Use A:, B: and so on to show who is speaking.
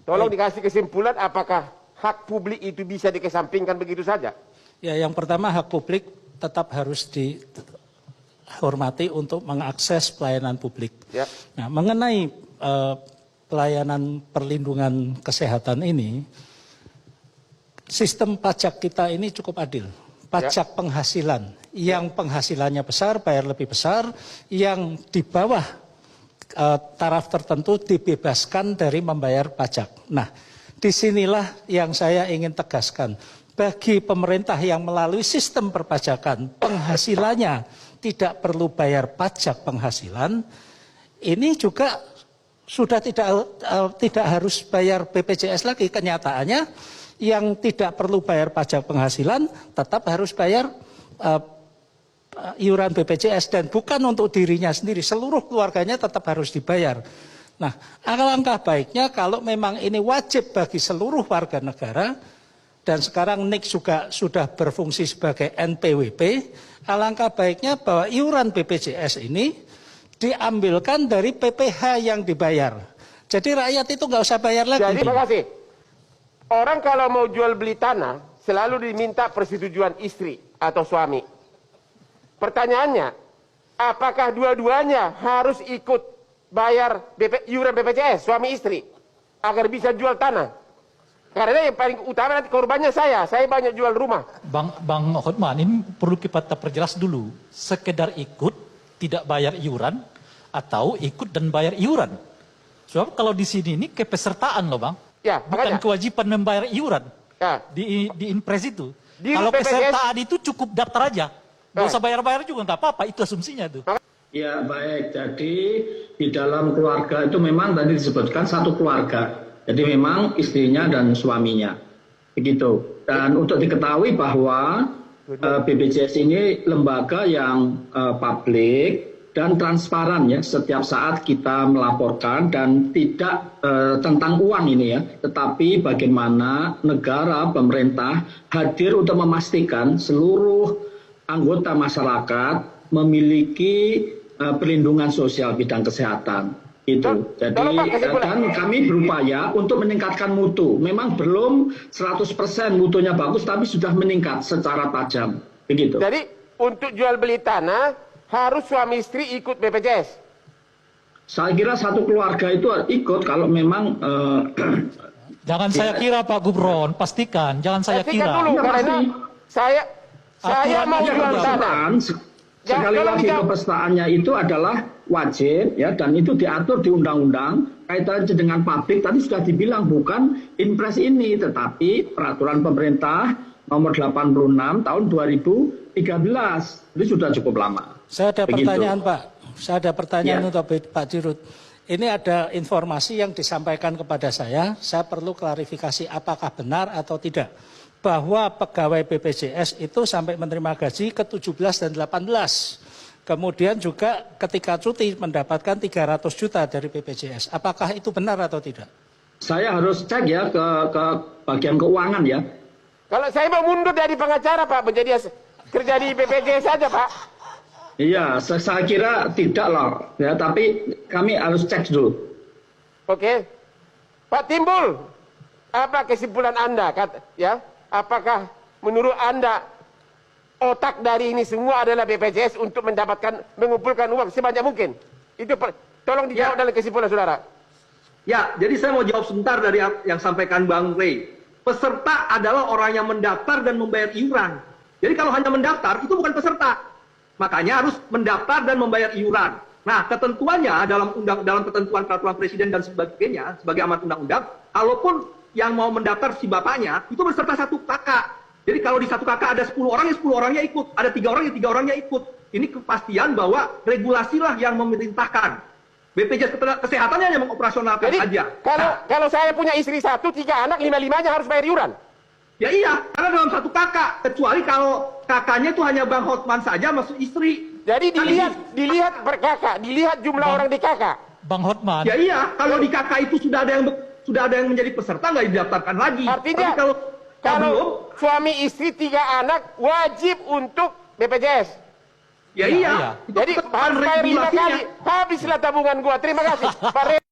A: Tolong dikasih kesimpulan apakah hak publik itu bisa dikesampingkan begitu saja?
B: Ya, yang pertama hak publik tetap harus dihormati untuk mengakses pelayanan publik.
A: Ya.
B: Nah, mengenai pelayanan perlindungan kesehatan ini, sistem pajak kita ini cukup adil. Pajak penghasilan, yang penghasilannya besar bayar lebih besar, yang di bawah taraf tertentu dibebaskan dari membayar pajak. Nah, disinilah yang saya ingin tegaskan. Bagi pemerintah yang melalui sistem perpajakan, penghasilannya tidak perlu bayar pajak penghasilan, ini juga sudah tidak harus bayar BPJS lagi. Kenyataannya yang tidak perlu bayar pajak penghasilan tetap harus bayar iuran BPJS, dan bukan untuk dirinya sendiri, seluruh keluarganya tetap harus dibayar. Nah, alangkah baiknya kalau memang ini wajib bagi seluruh warga negara, dan sekarang NIK juga sudah berfungsi sebagai NPWP, alangkah baiknya bahwa iuran BPJS ini diambilkan dari PPh yang dibayar. Jadi rakyat itu nggak usah bayar lagi.
A: Jadi terima kasih. Orang kalau mau jual beli tanah selalu diminta persetujuan istri atau suami. Pertanyaannya, apakah dua-duanya harus ikut bayar iuran BPJS suami istri agar bisa jual tanah? Karena yang paling utama nanti korbannya saya banyak jual rumah.
C: Bang Hotman, ini perlu kita perjelas dulu. Sekedar ikut tidak bayar iuran atau ikut dan bayar iuran. Sebab kalau di sini ini kepesertaan loh Bang.
A: Ya,
C: bukan
A: makanya
C: kewajiban membayar iuran.
A: Ya.
C: Di Impres itu.
A: Di
C: Kalau
A: BPJS,
C: pesertaan itu cukup daftar aja. Nggak usah bayar-bayar juga, nggak apa-apa. Itu asumsinya tuh.
D: Ya baik, jadi di dalam keluarga itu memang tadi disebutkan satu keluarga. Jadi memang istrinya dan suaminya. Begitu. Dan untuk diketahui bahwa BPJS ini lembaga yang publik dan transparan ya, setiap saat kita melaporkan, dan tidak tentang uang ini ya, tetapi bagaimana negara, pemerintah hadir untuk memastikan seluruh anggota masyarakat memiliki perlindungan sosial bidang kesehatan. Itu. Jadi dan kami berupaya untuk meningkatkan mutu. Memang belum 100% mutunya bagus, tapi sudah meningkat secara tajam. Begitu.
A: Jadi untuk jual beli tanah harus suami istri ikut BPJS.
C: Saya kira satu keluarga itu ikut kalau memang jangan saya kira Pak Gubron, pastikan, jangan saya kira.
A: Dulu, karena saya mau jual tanah.
D: Sekali lagi kepesertaannya itu adalah wajib ya, dan itu diatur di undang-undang kaitannya dengan publik. Tadi sudah dibilang bukan Impres ini, tetapi peraturan pemerintah nomor 86 tahun 2013. Itu sudah cukup lama.
B: Saya ada pertanyaan Pak. Saya ada pertanyaan untuk Pak Dirut. Ini ada informasi yang disampaikan kepada saya perlu klarifikasi apakah benar atau tidak. Bahwa pegawai BPJS itu sampai menerima gaji ke-17 dan 18. Kemudian juga ketika cuti mendapatkan 300 juta dari BPJS. Apakah itu benar atau tidak?
D: Saya harus cek ya ke bagian keuangan ya.
A: Kalau saya mau mundur dari pengacara Pak, menjadi kerja di BPJS saja Pak.
D: Iya, saya kira tidak lah, ya, tapi kami harus cek dulu.
A: Oke, Pak Timbul, apa kesimpulan Anda? Ya, apakah menurut Anda otak dari ini semua adalah BPJS untuk mengumpulkan uang sebanyak mungkin? Itu tolong dijawab dalam kesimpulan saudara.
E: Ya, jadi saya mau jawab sebentar dari yang sampaikan Bang Rey. Peserta adalah orang yang mendaftar dan membayar iuran. Jadi kalau hanya mendaftar itu bukan peserta. Makanya harus mendaftar dan membayar iuran. Nah, ketentuannya dalam ketentuan peraturan presiden dan sebagainya sebagai amanat undang-undang, kalaupun yang mau mendaftar si bapaknya itu berserta satu kakak. Jadi kalau di satu kakak ada 10 orang, ya 10 orangnya ikut. Ada 3 orang, ya 3 orangnya ikut. Ini kepastian bahwa regulasilah yang memerintahkan. BPJS Kesehatannya hanya mengoperasionalkan saja.
A: Kalau saya punya istri 1, 3 anak, 5-5-nya harus bayar iuran.
E: Ya iya, karena dalam satu kakak. Kecuali kalau kakaknya itu hanya Bang Hotman saja, maksud istri.
A: Jadi dilihat per kakak, dilihat jumlah orang di kakak.
C: Bang Hotman.
E: Ya iya, kalau di kakak itu sudah ada yang menjadi peserta, nggak didaftarkan lagi.
A: Artinya kalau suami istri 3 anak wajib untuk BPJS.
E: Ya iya.
A: Jadi harus bayar 5 kali. Habislah tabungan gua. Terima kasih Pak